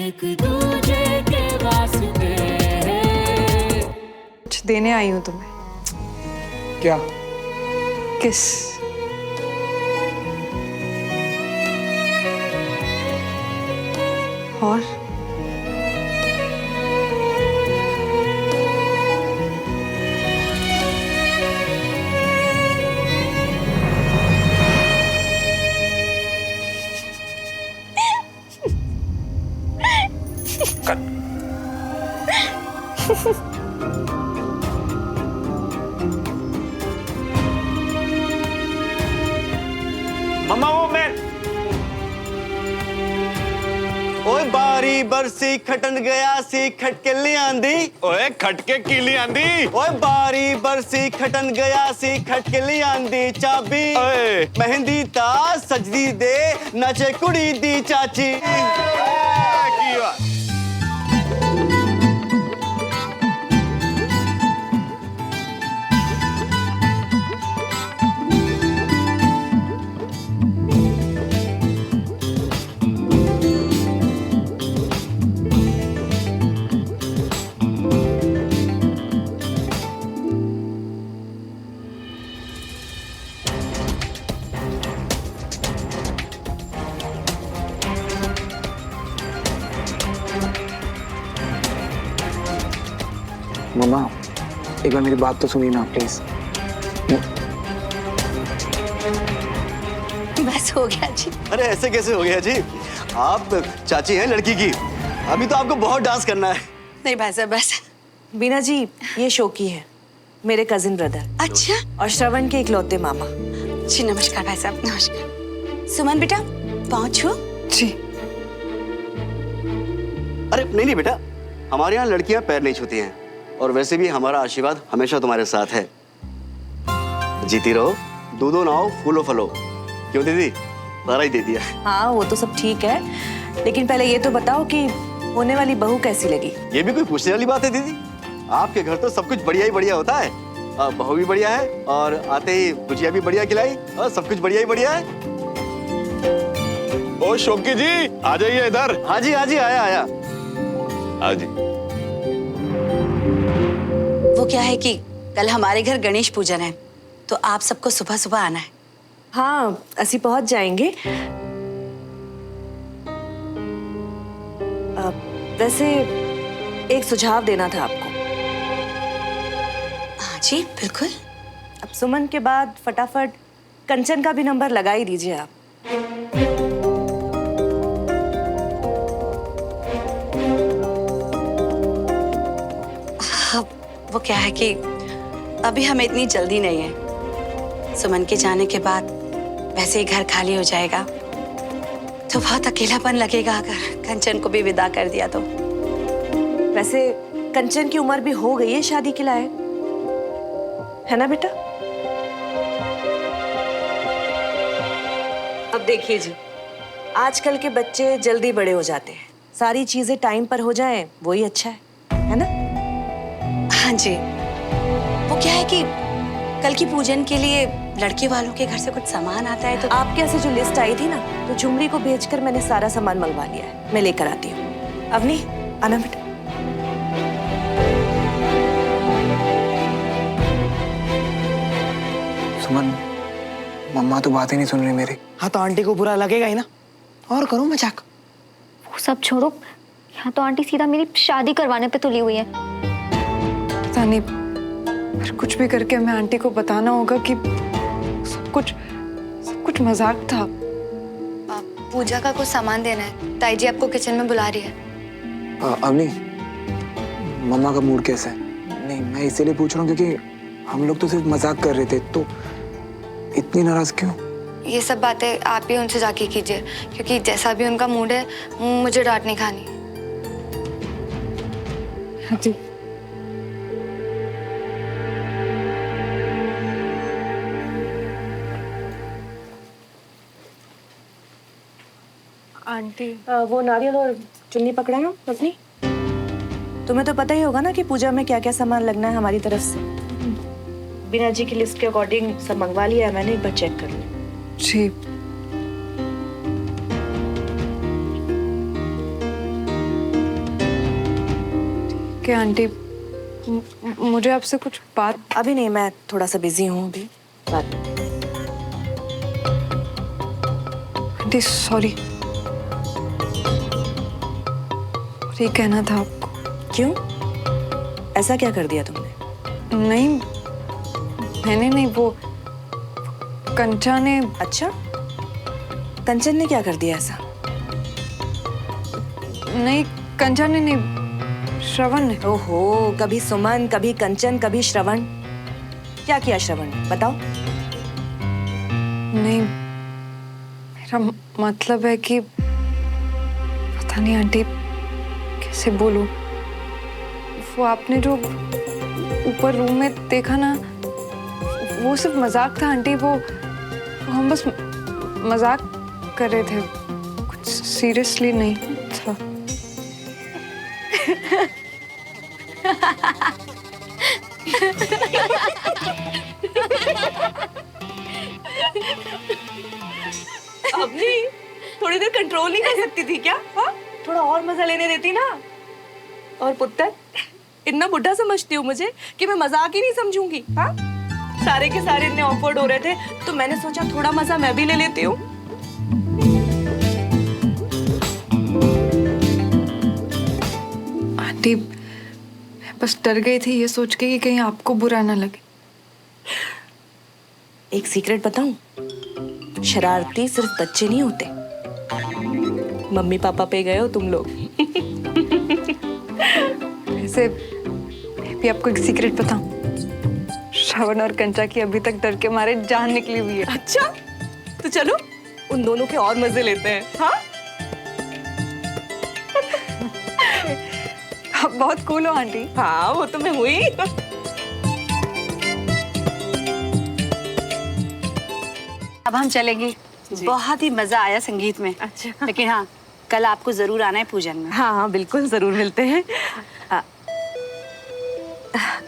एक दूजे के वास्ते। कुछ देने आई हूँ तुम्हें। क्या? किस। और मम्मा वो मैं। ओए बारी बरसी खटन गया सी खटके ले आंदी। ओए खटके की ली आंदी। ओए बारी बरसी खटन गया सी खटके ले आंदी। चाबी ओए मेहंदी ता सजदी दे नचे कुड़ी दी चाची। की बात। मम्मा एक बार मेरी बात तो सुनिए ना प्लीज। बस हो गया जी। अरे ऐसे कैसे हो गया जी? आप चाची हैं लड़की की, अभी तो आपको बहुत डांस करना है। नहीं भाई साहब बस। बीना जी ये शोकी है, मेरे कजिन ब्रदर अच्छा और श्रवण के इकलौते मामा। जी नमस्कार भाई साहब। नमस्कार। सुमन बेटा पहुंचो। जी। अरे नहीं बेटा, हमारे यहाँ लड़कियां पैर नहीं छूती हैं और वैसे भी हमारा आशीर्वाद हमेशा तुम्हारे साथ है। जीती रहो, दूधो नाओ फूलो फलो। क्यों दीदी, सारा ही दे दिया। हाँ वो तो सब ठीक है, लेकिन पहले ये तो बताओ कि होने वाली बहू कैसी लगी? ये भी कोई पूछने वाली बात है दीदी? आपके घर तो सब कुछ बढ़िया ही बढ़िया होता है। बहू भी बढ़िया है और आते ही गुजिया भी बढ़िया खिलाई और सब कुछ बढ़िया ही बढ़िया है। ओ शोकी जी आ जाइए इधर। हाँ जी आया आया। हाँ जी। वो क्या है कि कल हमारे घर गणेश पूजन है, तो आप सबको सुबह सुबह आना है। हाँ असी पहुंच जाएंगे। वैसे एक सुझाव देना था आपको। हाँ जी बिल्कुल। अब सुमन के बाद फटाफट कंचन का भी नंबर लगा ही दीजिए आप। हाँ, वो क्या है कि अभी हमें इतनी जल्दी नहीं है। सुमन के जाने के बाद वैसे ही घर खाली हो जाएगा, तो बहुत अकेलापन लगेगा अगर कंचन को भी विदा कर दिया तो। वैसे कंचन की उम्र भी हो गई है शादी के लायक, है ना बेटा? अब देखिए जी, आजकल के बच्चे जल्दी बड़े हो जाते हैं, सारी चीजें टाइम पर हो जाएं वही अच्छा है ना? हाँ जी। वो क्या है कि कल की पूजन के लिए लड़के वालों के घर से कुछ सामान आता है, तो आपके यहाँ से जो लिस्ट आई थी ना, तो झुमरी को भेजकर मैंने सारा सामान मंगवा लिया है, मैं लेकर आती हूँ। अवनी आना बेटा। सुमन मम्मा तो बात ही नहीं सुन रही मेरी। हाँ तो आंटी को बुरा लगेगा ही ना, और करो मजाक। वो सब छोड़ो, यहाँ तो आंटी सीधा मेरी शादी करवाने पे तुली हुई है। पता नहीं, पर कुछ भी करके हमें आंटी को बताना होगा कि सब कुछ मजाक था। पूजा का कुछ सामान देना है, ताई जी आपको किचन में बुला रही है। अवनी मम्मा का मूड कैसा है? नहीं मैं इसीलिए पूछ रहा हूँ क्योंकि हम लोग तो सिर्फ मजाक कर रहे थे, तो इतनी नाराज क्यों? ये सब बातें आप ही उनसे जाके कीजिए, क्योंकि जैसा भी उनका मूड है मुझे डांट नहीं खानी। हाँ जी। आंटी वो नारियल और चुन्नी पकड़े हो अपनी? तुम्हें तो पता ही होगा ना कि पूजा में क्या क्या सामान लगना है हमारी तरफ से। बीना जी की लिस्ट के अकॉर्डिंग सब मंगवा लिया है मैंने, एक बार चेक कर लिया। जी। कि आंटी मुझे आपसे कुछ बात। अभी नहीं, मैं थोड़ा सा बिजी हूँ अभी। बात आंटी सॉरी, ये कहना था आपको। क्यों? ऐसा क्या कर दिया तुमने? नहीं, मैंने नहीं, वो कंचा ने। अच्छा, कंचन ने क्या कर दिया ऐसा? नहीं, कंचा ने नहीं, श्रवण ने। ओहो, कभी सुमन, कभी कंचन, कभी श्रवण। क्या किया श्रवण ने, बताओ। नहीं, मेरा मतलब है कि पता नहीं आंटी कैसे बोलूं। वो आपने जो ऊपर रूम में देखा ना, वो सिर्फ मजाक था आंटी। वो हम बस मजाक कर रहे थे, कुछ सीरियसली नहीं था। अपनी थोड़ी देर कंट्रोल नहीं कर सकती थी क्या? हाँ, थोड़ा और मजा लेने देती ना। और पुत्र, इतना बुढ़ा समझती हूँ मुझे कि मैं मजाक ही नहीं समझूंगी? हाँ, सारे के सारे इतने ऑकवर्ड हो रहे थे तो मैंने सोचा थोड़ा मजा मैं भी ले लेती हूँ। आंटी मैं बस डर गई थी ये सोच के कि कहीं आपको बुरा ना लगे। एक सीक्रेट बताऊं? शरारती सिर्फ बच्चे नहीं होते, मम्मी पापा पे गए हो तुम लोग। वैसे मैं भी आपको एक सीक्रेट बताऊं, श्रवण और कंचा की अभी तक डर के मारे जान निकली हुई है। अच्छा, तो चलो उन दोनों के और मजे लेते हैं। हाँ, आप बहुत कूल हो आंटी। हाँ, वो तो मैं हुई। अब हम चलेंगे। बहुत ही मजा आया संगीत में। अच्छा। लेकिन हाँ, कल आपको जरूर आना है पूजन में। हाँ हाँ, बिल्कुल जरूर मिलते हैं।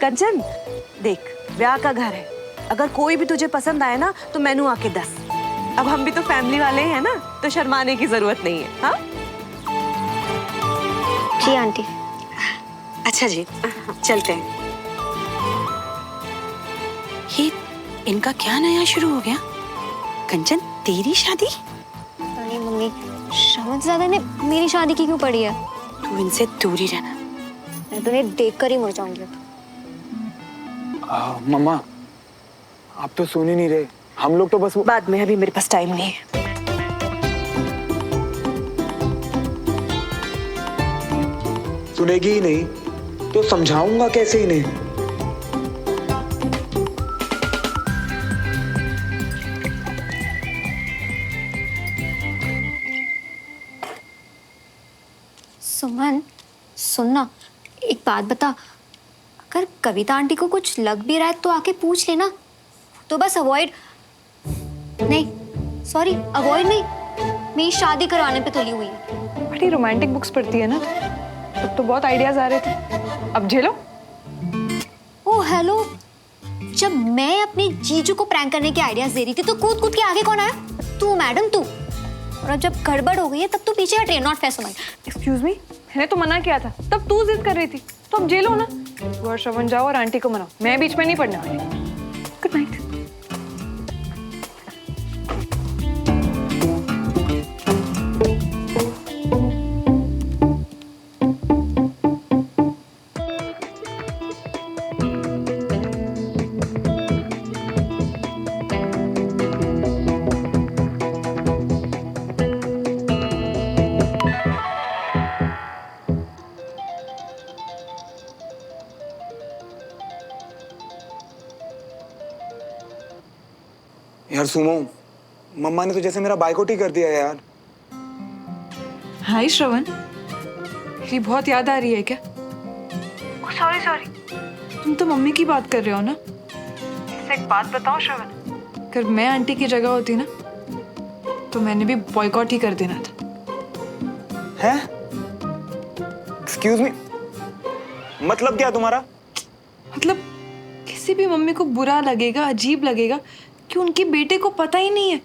कंचन देख, ब्याह का घर है, अगर कोई भी तुझे पसंद आए ना तो मैनू आके दस। अब हम भी तो फैमिली वाले हैं ना, तो शर्माने की जरूरत नहीं है। हाँ जी आंटी। अच्छा जी, चलते हैं। ये इनका क्या नया शुरू हो गया? कंचन, तेरी शादी? अरे मम्मी, श्रवण ज्यादा ने मेरी शादी की क्यों पड़ी है? तू इनसे दूर ही रहना। मैं तो उन्हें देख कर ही मर जाऊंगी। मम्मा, आप तो सुन ही नहीं रहे। हम लोग तो बस वो... बाद में, अभी मेरे पास टाइम नहीं है। सुनेगी ही नहीं तो समझाऊंगा कैसे इन्हें? सुमन, सुनना, एक बात बता, अगर कविता आंटी को कुछ लग भी रहा है तो आके पूछ लेना। तो बस अवॉइड नहीं, सॉरी अवॉइड नहीं, मेरी शादी करवाने पे तुली हुई है। बड़ी रोमांटिक बुक्स पढ़ती है ना, तो बहुत आइडियाज आ रहे थे। अब झेलो। ओ हेलो, जब मैं अपने जीजू को प्रैंक करने के आइडियाज दे रही थी तो कूद कूद के आगे कौन आया? तू मैडम, तू। और अब जब गड़बड़ हो गई है तब तू पीछे हट रही है। Not fair Suman. Excuse me, मैंने तो मना किया था, तब तू जिद कर रही थी, तो अब झेलो ना। वो श्रवण जाओ और आंटी को मनाओ, मैं बीच में नहीं पढ़ने वाली। Good night. यार सुमो, मम्मा ने तो जैसे मेरा बाइकआउट ही कर दिया यार। हाय श्रवण, मेरी बहुत याद आ रही है क्या? सॉरी सॉरी, तुम तो मम्मी की बात कर रहे हो ना। इससे एक बात बताओ श्रवण, अगर मैं आंटी की जगह होती ना तो मैंने भी बॉयकॉट ही कर देना था। हैं? एक्सक्यूज मी, मतलब क्या तुम्हारा? मतलब किसी भी मम्मी को बुरा लगेगा, अजीब लगेगा कि उनके बेटे को पता ही नहीं है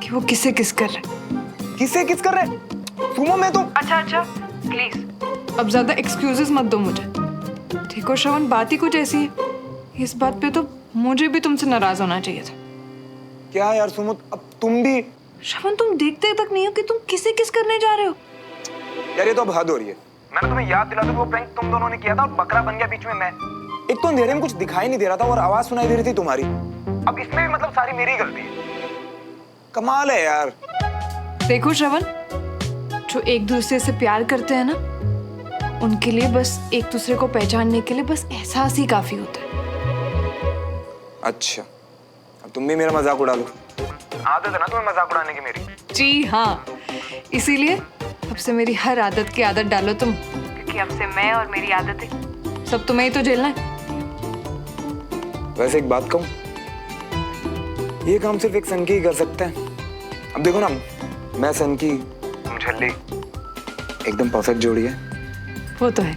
कि वो किसे किस कर रहे। किसे किस कर रहे? सुमो, मैं तो... अच्छा प्लीज अब ज्यादा एक्सक्यूजेस मत दो मुझे। देखो श्रवण, बात ही कुछ ऐसी है। इस बात पे तो मुझे भी तुमसे नाराज होना चाहिए था। क्या यार सुमुत, अब तुम भी। श्रवण, तुम देखते तक नहीं हो कि तुम किसे किस करने जा रहे हो। यार ये तो अब हद हो रही है। मैंने तुम्हें याद दिला दूं वो प्रैंक तुम दोनों ने किया था और बकरा बन गया बीच में मैं। एक तो अंधेरे में कुछ दिखाई नहीं दे रहा था और आवाज सुनाई दे रही थी तुम्हारी। अब इसमें भी मतलब सारी मेरी गलती है। कमाल है यार। देखो श्रवण, जो एक दूसरे से प्यार करते हैं ना, उनके लिए बस एक दूसरे को पहचानने के लिए बस एहसास ही काफी होता है। अच्छा, अब तुम भी मेरा मजाक उड़ा लो। आदत है ना तुम्हें मजाक उड़ाने की मेरी। जी हाँ, इसीलिए अब से मेरी हर आदत की आदत डालो तुम, क्योंकि अब से मैं और मेरी आदतें सब तुम्हें ही तो झेलना है। वैसे एक बात कहूं, ये काम सिर्फ एक सन की ही कर सकते हैं। अब देखो ना, मैं सन की, तुम झल्ली, एकदम परफेक्ट जोड़ी है। वो तो है।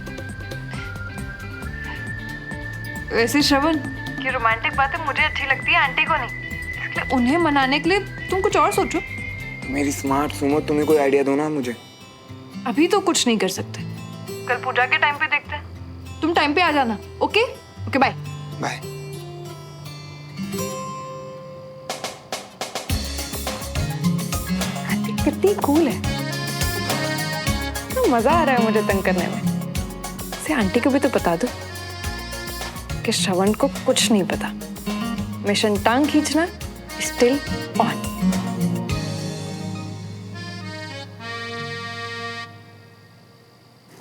वैसे श्रवण, ये रोमांटिक बातें मुझे अच्छी लगती है, आंटी को नहीं। इसलिए उन्हें मनाने के लिए तुम कुछ और सोचो। मेरी स्मार्ट सुमो, तुम्हें कोई आइडिया दो ना मुझे। अभी तो कुछ नहीं कर सकते, कल पूजा के टाइम पे देखते हैं। तुम टाइम पे आ जाना। Okay okay, bye bye. कितनी कूल है। तो मजा आ रहा है मुझे तंग करने में। से आंटी को भी तो बता दो कि श्रवण को कुछ नहीं पता। मिशन टांग खींचना स्टिल ऑन।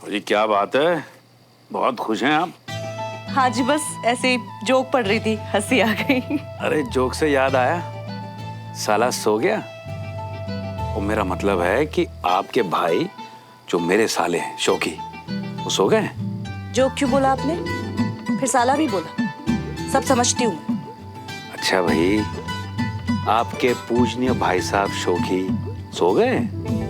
जी क्या बात है, बहुत खुश हैं आप? हाँ जी, बस ऐसे ही जोक पड़ रही थी, हंसी आ गई। अरे जोक से याद आया, साला सो गया? वो मेरा मतलब है कि आपके भाई जो मेरे साले हैं शौकी, वो सो गए? जोक क्यों बोला आपने? फिर साला भी बोला, सब समझती हूँ मैं। अच्छा भाई, आपके पूजनीय भाई साहब शौकी सो गए?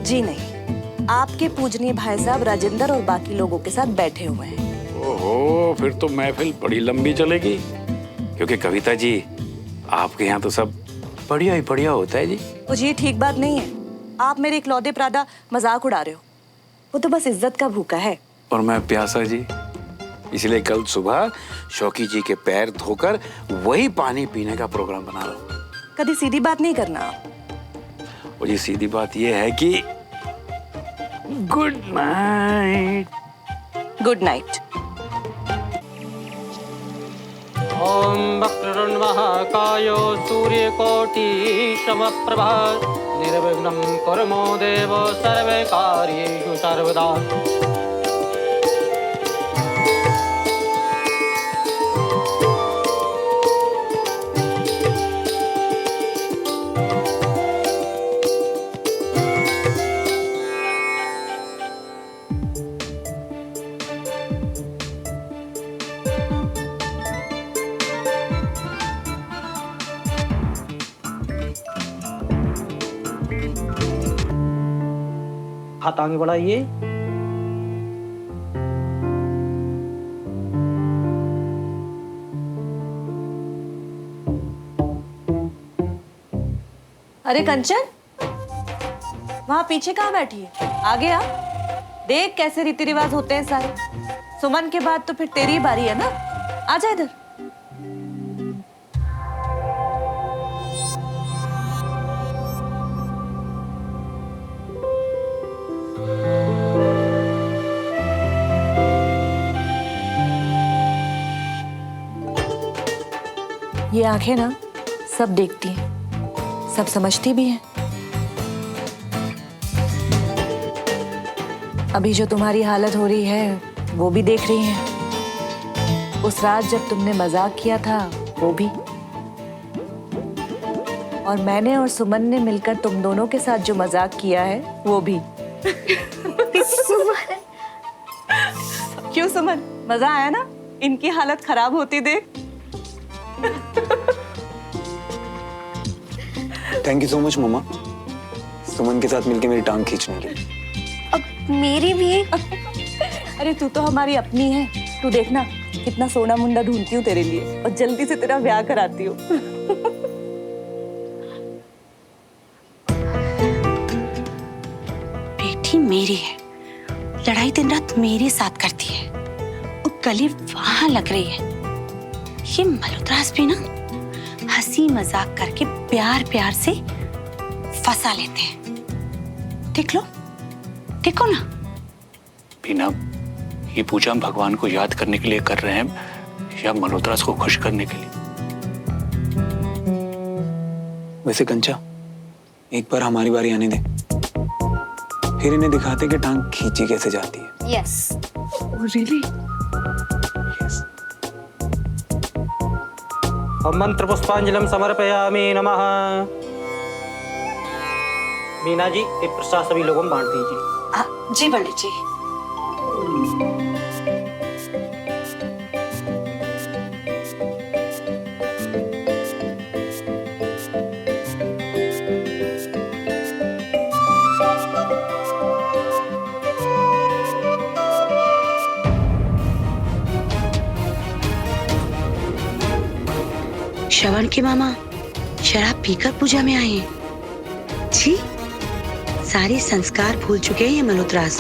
जी नहीं, आपके पूजनीय भाई साहब राजेंद्र और बाकी लोगों के साथ बैठे हुए हैं। ओहो, फिर तो महफिल बड़ी लंबी चलेगी, क्योंकि कविता जी आपके यहाँ तो सब बढ़िया ही बढ़िया होता है जी। तो ये ठीक बात नहीं है। आप मेरे इकलौते प्रादा मजाक उड़ा रहे हो। वो तो बस इज्जत का भूखा है। और मैं प्यासा जी, इसलिए कल सुबह शौकी जी के पैर धोकर वही पानी पीने का प्रोग्राम बना रहा हूँ। कभी सीधी बात नहीं करना आप। और ये सीधी बात ये है कि गुड नाइट। Good night. ओम वक्रतुंड महाकायो सूर्यकोटि समप्रभा निर्विघ्नं कुरु देव सर्वकार्येषु सर्वदा। हाथ आगे बढ़ाइए। अरे कंचन, वहां पीछे कहाँ बैठी है? आगे आ, देख कैसे रीति रिवाज होते हैं सारे। सुमन के बाद तो फिर तेरी ही बारी है ना, आजा इधर। ये आंखें ना सब देखती हैं, सब समझती भी हैं। अभी जो तुम्हारी हालत हो रही है वो भी देख रही हैं। उस रात जब तुमने मजाक किया था वो भी, और मैंने और सुमन ने मिलकर तुम दोनों के साथ जो मजाक किया है वो भी। सुमन, क्यों सुमन, मजा आया ना इनकी हालत खराब होती देख? थैंक यू सो मच मम्मा, सुमन के साथ मिलके मेरी टांग खींचने के लिए। अब मेरी भी। अरे तू तो हमारी अपनी है। तू देखना कितना सोना मुंडा ढूंढती हूँ तेरे लिए और जल्दी से तेरा ब्याह कराती हूँ। बेटी मेरी है, लड़ाई दिन रात मेरे साथ करती है और कली वहां लग रही है। ये मल्होत्रास भी ना हंसी मजाक करके प्यार प्यार से फंसा लेते हैं। देख लो, देखो ना। बीना, ये पूजा हम भगवान को याद करने के लिए कर रहे हैं या मल्होत्रास को खुश करने के लिए? वैसे कंचा, एक बार हमारी बारी आने दे, फिर इन्हें दिखाते कि टांग खींची कैसे जाती है। यस। रियली? अब मंत्र पुष्पांजलि समर्पयामि नमः। मीना जी, एक प्रसाद सभी लोगों में बांट दीजिए। जी पंडित जी। श्रवण के मामा शराब पीकर पूजा में आए हैं। जी, सारे संस्कार भूल चुके हैं ये मल्होत्रास।